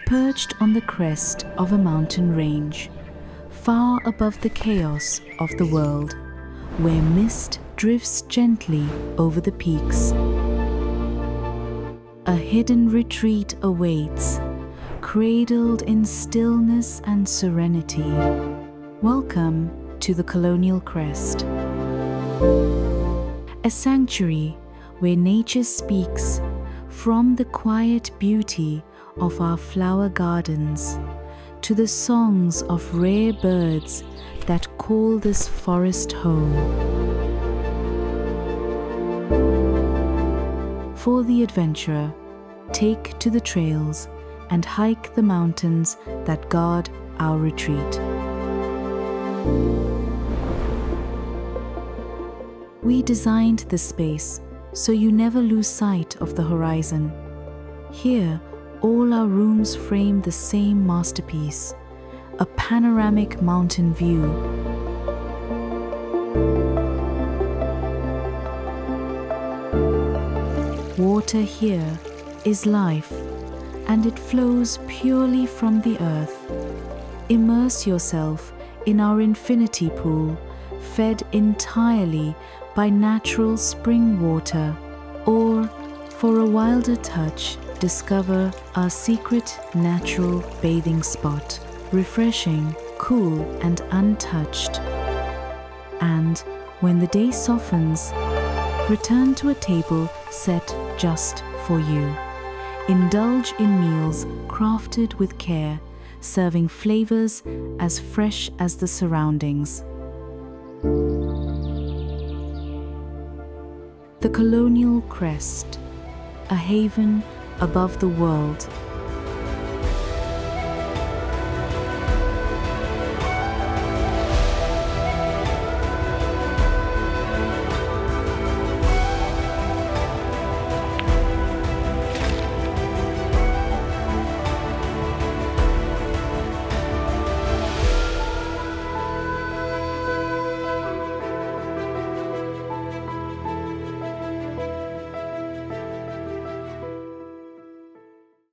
perched on the crest of a mountain range, far above the chaos of the world, where mist drifts gently over the peaks. A hidden retreat awaits, cradled in stillness and serenity. Welcome to the Colonial Crest, a sanctuary where nature speaks from the quiet beauty of our flower gardens to the songs of rare birds that call this forest home. For the adventurer, take to the trails and hike the mountains that guard our retreat. We designed this space so you never lose sight of the horizon. Here, all our rooms frame the same masterpiece, a panoramic mountain view. Water here is life, and it flows purely from the earth. Immerse yourself in our infinity pool, fed entirely by natural spring water, or, for a wilder touch, discover our secret natural bathing spot, refreshing, cool, and untouched. And when the day softens, return to a table set just for you. Indulge in meals crafted with care, serving flavors as fresh as the surroundings. The Colonial Crest, a haven above the world.